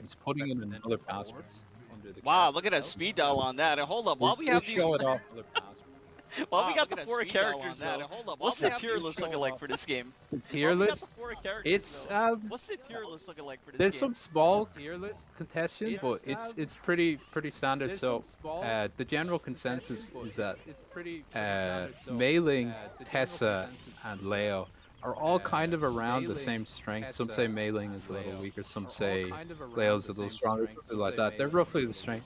He's putting in another password. Wow, look at that speed dial on that. And hold up, while we have these, show it off. while we got the 4 characters though, what's the tier list looking like for this game? Tier list? It's What's the tier list looking like for this there's game? some small tier list contention, but it's pretty standard. So the general consensus is that Mei-Ling, Tessa, and Leo are all kind of around the same strength. Some say Mei-Ling is a little weaker. Some say Leo's a little stronger. Something like that. They're roughly the same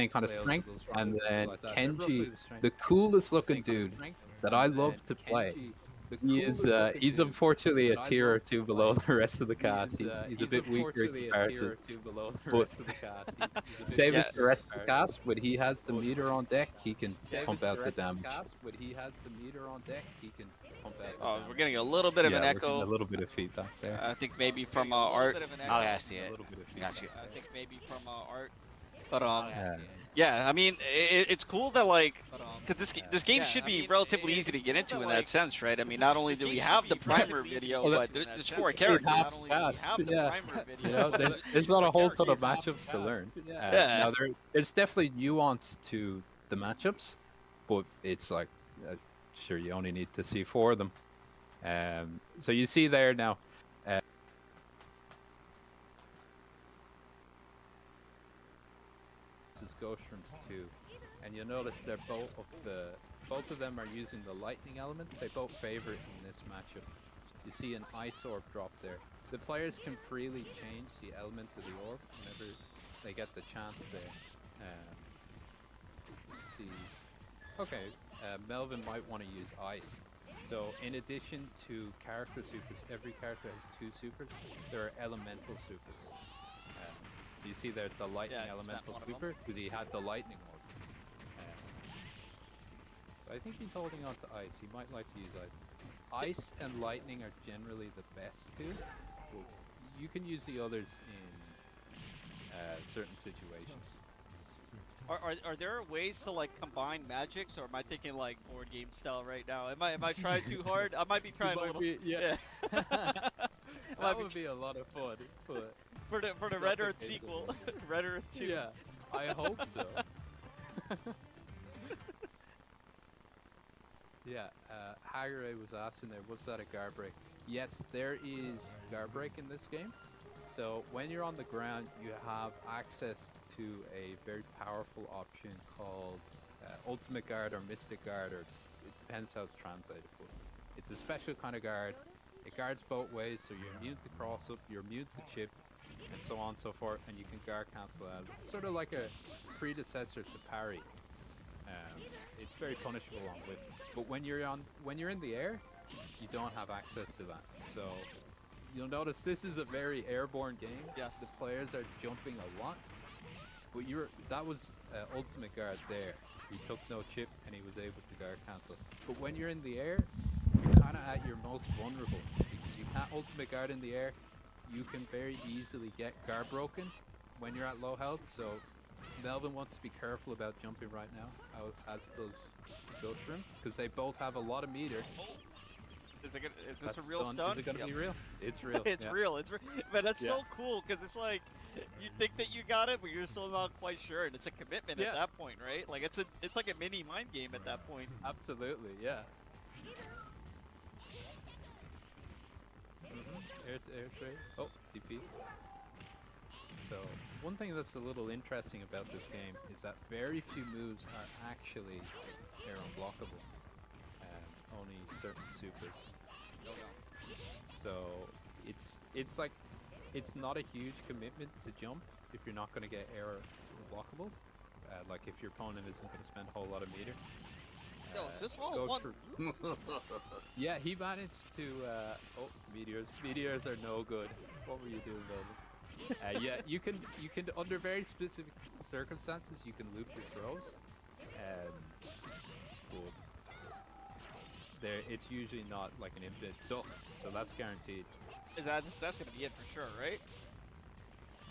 kind of strength. And then Kenji, the coolest looking dude that I love to play. He's unfortunately a tier or two below the rest of the cast. He's a bit weaker in comparison. But same as the rest of the cast, when he has the meter on deck, he can pump out the damage. Oh, we're getting a little bit of an echo. A little bit of feedback there. I think maybe from Art. Oh, yeah, I see it. Got you. I think maybe from Art. But yeah, I mean, it's cool that like, because this game should be relatively easy to get into in that sense, right? I mean, not only do we have the primer video, but there's 4 characters. You know, there's not a whole ton of matchups to learn. Now there's definitely nuance to the matchups, but it's like, sure, you only need to see 4 of them. So you see there now. This is GhostShrooms 2, and you'll notice they're both of them are using the lightning element. They both favor it in this matchup. You see an ice orb drop there. The players can freely change the element of the orb whenever they get the chance there. See, okay, Melvin might want to use ice. So in addition to character supers, every character has 2 supers. There are elemental supers. You see there's the lightning elemental super, because he had the lightning orb. So I think he's holding on to ice. He might like to use ice. Ice and lightning are generally the best 2. But you can use the others in certain situations. Are there ways to like combine magics, or am I thinking like board game style right now? Am I trying too hard? I might be trying a little. Yeah. That would be a lot of fun. But for the Red Earth sequel, Red Earth 2. Yeah, I hope so. Yeah, Hagare was asking there, was that a guard break? Yes, there is guard break in this game. So when you're on the ground, you have access to a very powerful option called Ultimate Guard or Mystic Guard, or it depends how it's translated. But it's a special kind of guard. It guards both ways, so you're immune to cross up, you're immune to chip, and so on and so forth, and you can guard cancel out. It's sort of like a predecessor to parry. It's very punishable on whip. But when you're in the air, you don't have access to that. So you'll notice this is a very airborne game. Yes. The players are jumping a lot. But that was Ultimate Guard there. He took no chip and he was able to guard cancel. But when you're in the air, you're kind of at your most vulnerable, because you can't Ultimate Guard in the air. You can very easily get guard broken when you're at low health. So Melvin wants to be careful about jumping right now, as does GhostShroom, because they both have a lot of meter. Is this a real stun? Is it gonna be real? It's real. It's real. It's real. Man, that's so cool, because it's like you think that you got it, but you're still not quite sure, and it's a commitment at that point, right? Like it's like a mini mind game at that point. Absolutely, yeah. Air trade. Oh, TP. So one thing that's a little interesting about this game is that very few moves are actually air unblockable. Only certain supers. So it's like, it's not a huge commitment to jump if you're not going to get air unblockable. Like if your opponent isn't going to spend a whole lot of meter. Yo, is this all one? Yeah, he managed to. Oh, meteors! Meteors are no good. What were you doing, Melvin? Yeah, you can under very specific circumstances you can loop your throws. But it's usually not like an infinite duck, so that's guaranteed. That's gonna be it for sure, right?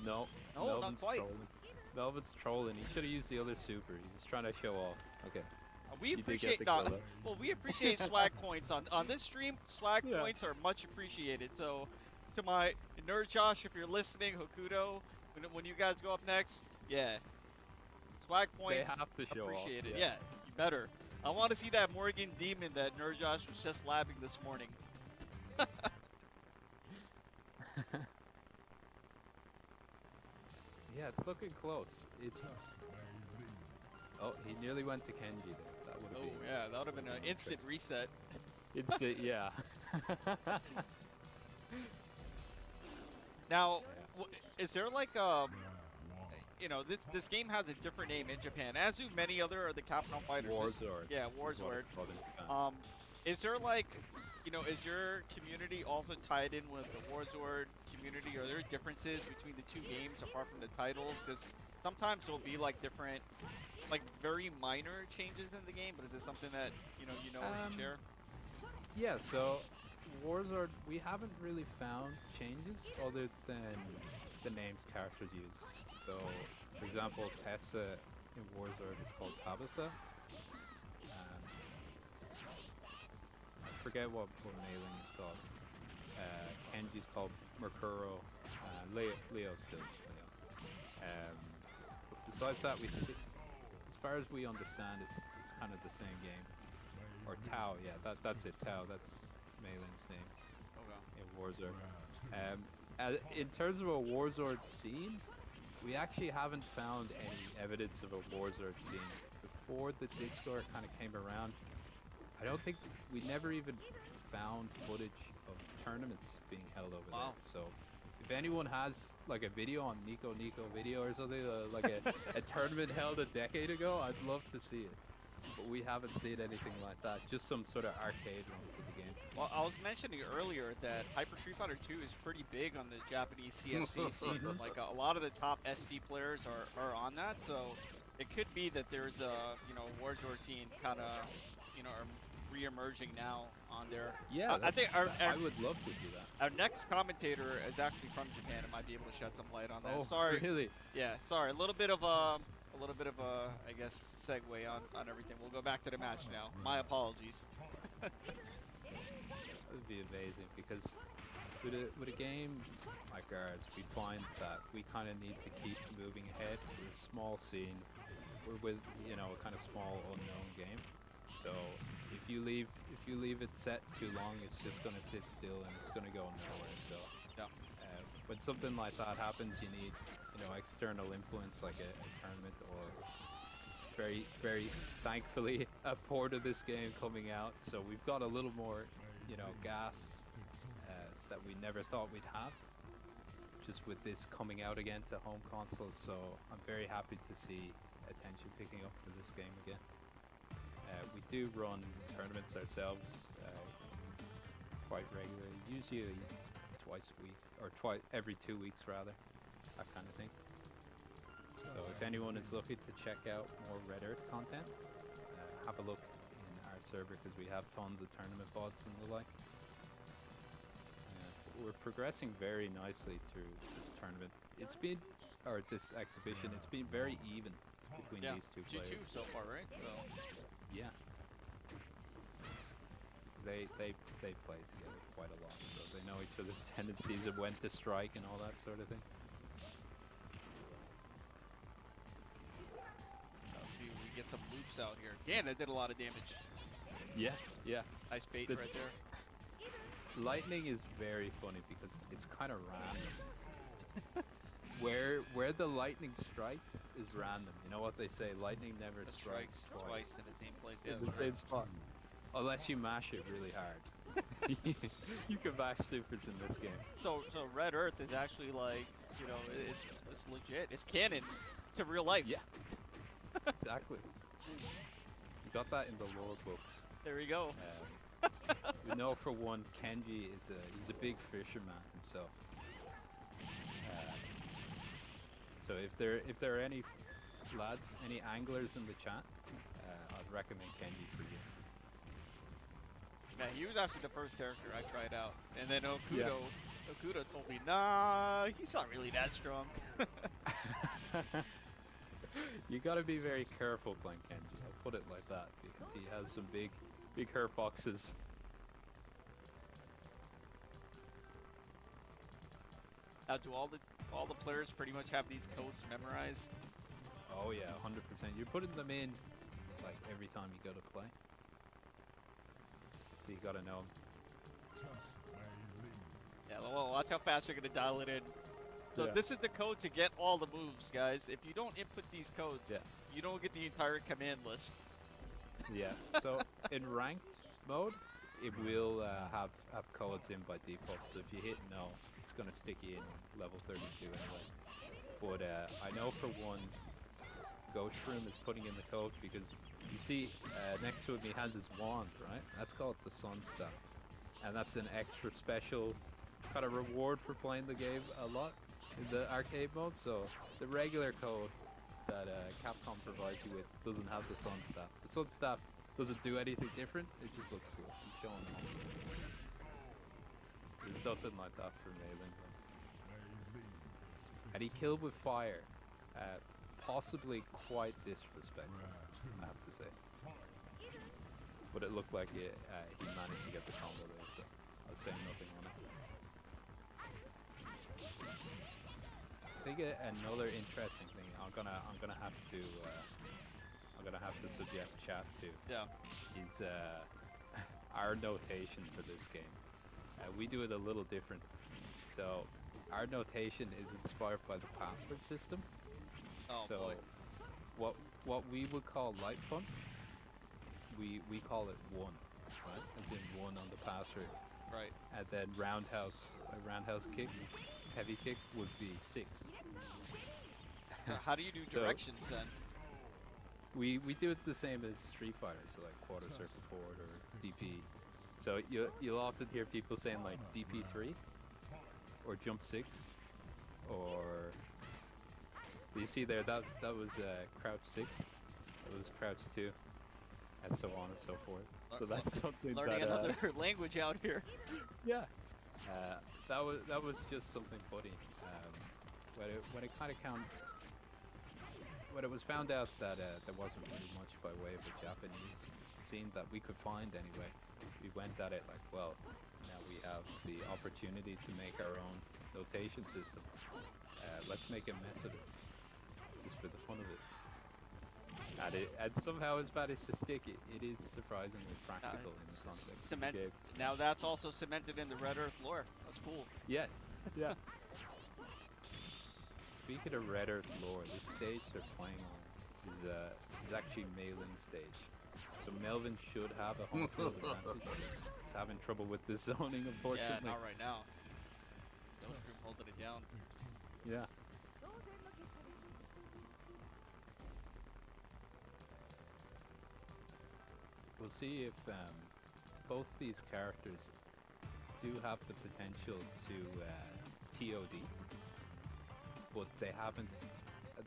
No, Melvin's not quite. Trolling. Melvin's trolling. He should have used the other super. He was trying to show off. Okay. We appreciate we appreciate swag points on this stream. Swag points are much appreciated. So to my nerd Josh, if you're listening, Hokuto, when you guys go up next, yeah. Swag points. They have to show appreciate off, it. yeah. You better. I want to see that Morgan Demon that Nurjosh was just labbing this morning. Yeah, it's looking close. It's. Oh, he nearly went to Kenji there. That would have been. Yeah, that would have been an instant reset. Instant, yeah. Now, is there like you know, this game has a different name in Japan, as do many other of the Capcom fighters. Warzord. Yeah, Warzord. Is there like, you know, is your community also tied in with the Warzord community? Are there differences between the two games apart from the titles? Because sometimes there'll be like different, like very minor changes in the game, but is it something that you know or you share? Yeah, so Warzord, we haven't really found changes other than the names characters use. So, for example, Tessa in Warzord is called Tabasa. I forget what Mailing is called. Kenji's called Mercuro. Leo still. But besides that, as far as we understand, it's kind of the same game. Or Tao, yeah, that's it. Tao, that's Mayling's name in Warzord. In terms of a Warzord scene, we actually haven't found any evidence of a Warzord scene. Before the Discord kind of came around, I don't think we never even found footage of tournaments being held over there. So if anyone has like a video on Nico video or something, like a tournament held a decade ago, I'd love to see it. But we haven't seen anything like that, just some sort of arcade runs of the game. Well, I was mentioning earlier that Hyper Street Fighter 2 is pretty big on the Japanese CFC scene. Like a lot of the top SC players are on that, so it could be that there's a, you know, Warzord scene kind of, you know, are re-emerging now on there. Yeah, I think I would love to do that. Our next commentator is actually from Japan and might be able to shed some light on that. Oh, sorry. Really? Yeah, sorry. A little bit of a, I guess, segue on everything. We'll go back to the match now. My apologies. That would be amazing because with a game like ours, we find that we kind of need to keep moving ahead. We're a small scene. We're with, you know, a kind of small unknown game. So if you leave it set too long, it's just going to sit still and it's going to go nowhere. So when something like that happens, you need, you know, external influence like a tournament or very, very thankfully a port of this game coming out. So we've got a little more, you know, gas that we never thought we'd have just with this coming out again to home consoles. So I'm very happy to see attention picking up for this game again. We do run tournaments ourselves quite regularly, usually twice a week, or every 2 weeks rather, that kind of thing. So if anyone is looking to check out more Red Earth content, have a look in our server because we have tons of tournament bots and the like. We're progressing very nicely through this tournament. It's been, or this exhibition, it's been very even between these two players. 2-2 so far, right? So yeah. They play together quite a lot, so they know each other's tendencies of when to strike and all that sort of thing. Let's see if we get some loops out here. Damn, that did a lot of damage. Yeah, yeah. Nice bait right there. Lightning is very funny because it's kind of random. Where the lightning strikes is random. You know what they say? Lightning never strikes twice in the same place. Yeah, in the same spot. Unless you mash it really hard. You can mash supers in this game. So Red Earth is actually like, you know, it's legit. It's canon to real life. Yeah. Exactly. You got that in the lore books. There we go. We know for one, Kenji he's a big fisherman himself. So if there are any lads, any anglers in the chat, I'd recommend Kenji for you. Man, he was actually the first character I tried out, and then Okuda told me, nah, he's not really that strong. You gotta be very careful playing Kenji. I'll put it like that because he has some big hurt boxes. Now, do all the players pretty much have these codes memorized? Oh yeah, 100%. You're putting them in like every time you go to play. So you gotta know them. Yeah, well, watch how fast you're gonna dial it in. So Yeah. this is the code to get all the moves, guys. If you don't input these codes, you don't get the entire command list. Yeah. So in ranked mode, it will have codes in by default. So if you hit no, it's gonna stick you in level 32 anyway. But I know for one, GhostShroom is putting in the code because you see next to him he has his wand, right? That's called the Sun Staff, and that's an extra special kind of reward for playing the game a lot in the arcade mode. So the regular code that Capcom provides you with doesn't have the Sun Staff. The Sun Staff doesn't do anything different. It just looks cool. I'm showing you. There's nothing like that for Mailing. And he killed with fire. Possibly quite disrespectful, I have to say. But it looked like he managed to get the combo there, so I was saying nothing on it. I think another interesting thing I'm gonna have to subject chat to. Yeah. Is our notation for this game. We do it a little different. So our notation is inspired by the password system. Oh, so boy. what we would call light punch, we call it 1, right? As in 1 on the password. Right. And then a roundhouse kick, heavy kick would be 6. How do you do directions then? We do it the same as Street Fighter, so like quarter circle forward or DP. So you'll often hear people saying like DP3 or jump 6 or you see there that was crouch 6, it was crouch 2, and so on and so forth. So that's something learning another language out here. Yeah, that was just something funny. When it was found out that there wasn't really much by way of a Japanese scene that we could find anyway, we went at it like, well, now we have the opportunity to make our own notation system. Let's make a mess of it, just for the fun of it. And somehow it's managed to stick. It is surprisingly practical in the context of the game. Now that's also cemented in the Red Earth lore. That's cool. Yes, yeah. Speaking of Red Earth lore, this stage they're playing on is actually Mailing stage. So Melvin should have a home field advantage. He's having trouble with the zoning, unfortunately. Yeah, not right now. GhostShroom holding it down. Yeah. We'll see if both these characters do have the potential to TOD, but they haven't.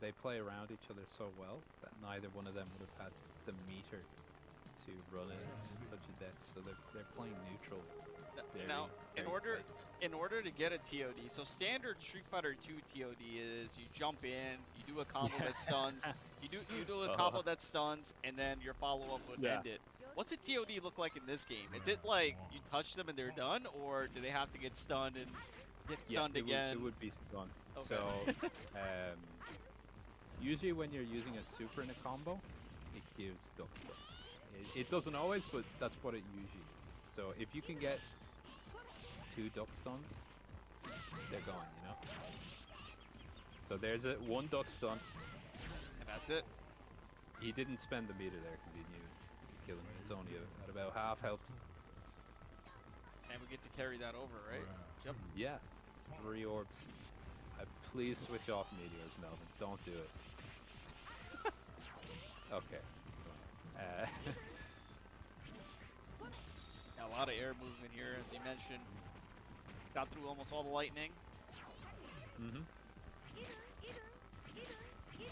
They play around each other so well that neither one of them would have had the meter to run it and touch a death, so they're playing neutral. Now, in order to get a TOD, so standard Street Fighter 2 TOD is you jump in, you do a combo that stuns, you do a combo that stuns, and then your follow-up would end it. What's a TOD look like in this game? Is it like you touch them and they're done, or do they have to get stunned and get stunned again? It would be stunned. Okay. So, usually when you're using a super in a combo, it gives duck stun. It doesn't always, but that's what it usually is. So if you can get 2 duck stuns, they're gone, you know? So there's one duck stun. And that's it? He didn't spend the meter there because he knew he could kill him. He's only at about half health. And we get to carry that over, right? Yep. Yeah. 3 orbs. Please switch off meteors, Melvin. Don't do it. Okay. A lot of air movement here, as you mentioned. Got through almost all the lightning. Mm-hmm.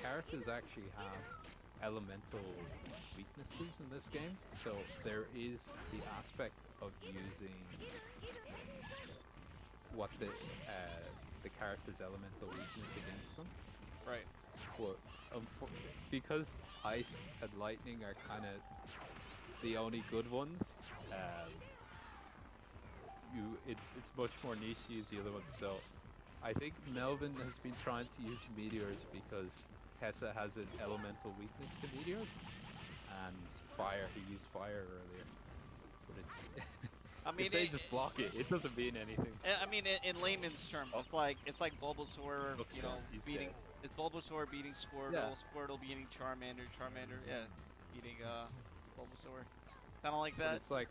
Characters actually have elemental weaknesses in this game, so there is the aspect of using what the character's elemental weakness against them. Right. But because ice and lightning are kind of the only good ones, it's much more niche to use the other ones. So I think Melvin has been trying to use meteors because Tessa has an elemental weakness to meteors, and fire. He used fire earlier, but it's. I mean, if they just block it, it doesn't mean anything. I mean, in layman's terms, it's like Bulbasaur, you know, beating. Dead. It's Bulbasaur beating Squirtle, Yeah. Squirtle beating Charmander, Charmander, yeah, beating Bulbasaur. Kind of like that. It's like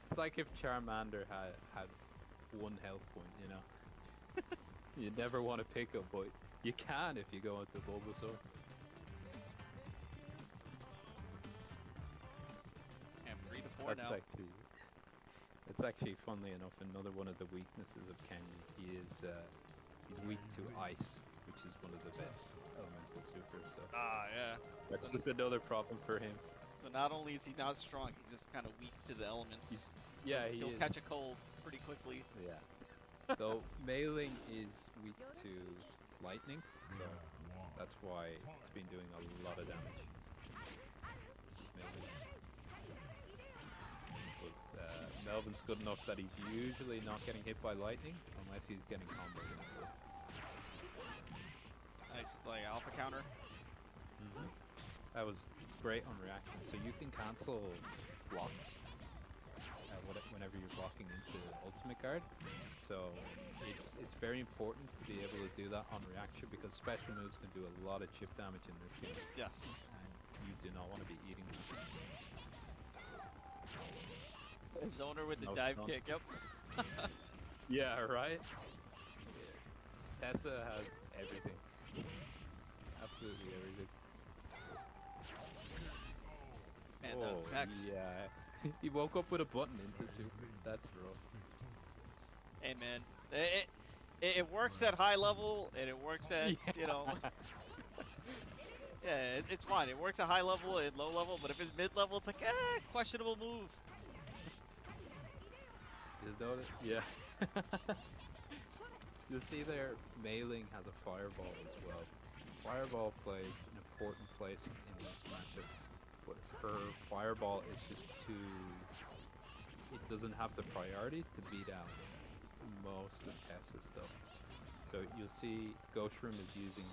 it's like if Charmander had 1 health point, you know. You never want to pick him, but you can if you go into Bulbasaur. And 3 to 4 now. That's actually, funnily enough, another one of the weaknesses of Kenny. He's weak to ice, which is one of the best elemental supers. So Yeah. that's just another problem for him. So not only is he not strong, he's just kind of weak to the elements. He'll catch a cold pretty quickly. Yeah. Though Mailing is weak to lightning, so that's why it's been doing a lot of damage. This is Mailing. But Melvin's good enough that he's usually not getting hit by lightning unless he's getting comboed. Nice, like alpha counter. It's great on reaction, so you can cancel blocks whenever you're blocking into ultimate guard. So it's very important to be able to do that on reaction because special moves can do a lot of chip damage in this game. Yes. And you do not want to be eating them. Zoner with the dive kick, yep. Yeah, right? Tessa has everything. Absolutely everything. And Vex. Yeah. He woke up with a button into super. That's rough. Hey man, it works at high level and it works at you know. Yeah, it's fine. It works at high level and low level, but if it's mid level, it's like questionable move. You notice? Yeah. You'll see there, Mailing has a fireball as well. Fireball plays an important place in this matchup, but her fireball is just too. It doesn't have the priority to beat out most of Tessa's stuff. So you'll see GhostShroom is using.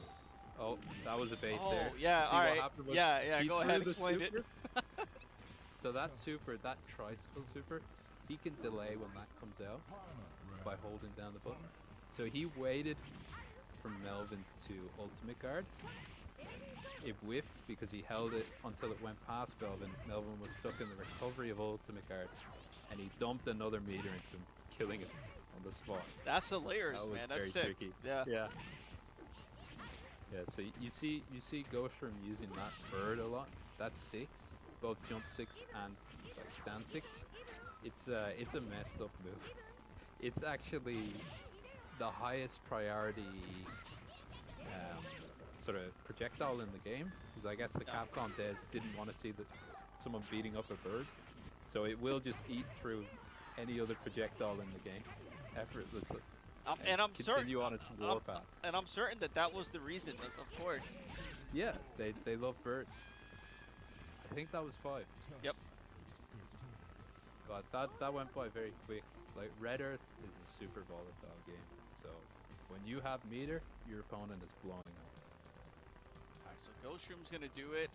Oh, that was a bait there. Yeah, see all right. What Yeah, he go threw ahead, the explain it. So that super, that tricycle super, he can delay when that comes out by holding down the button. So he waited for Melvin to ultimate guard. It whiffed because he held it until it went past Melvin. Melvin was stuck in the recovery of ultimate guard, and he dumped another meter into him, killing him on the spot. That's the layers, That was man. That's very sick. tricky. Yeah. Yeah. Yeah. So you see GhostShroom using that bird a lot. That's 6, both jump 6 and like stand 6. It's a messed up move. It's actually the highest priority sort of projectile in the game, because I guess the Capcom devs didn't want to see someone beating up a bird, so it will just eat through any other projectile in the game effortlessly. And I'm continue on its warpath. And I'm certain that was the reason, of course. Yeah, they love birds. I think that was 5. Yep. But that went by very quick. Like, Red Earth is a super volatile game, so when you have meter, your opponent is blowing up. Alright, so GhostShroom's gonna do it.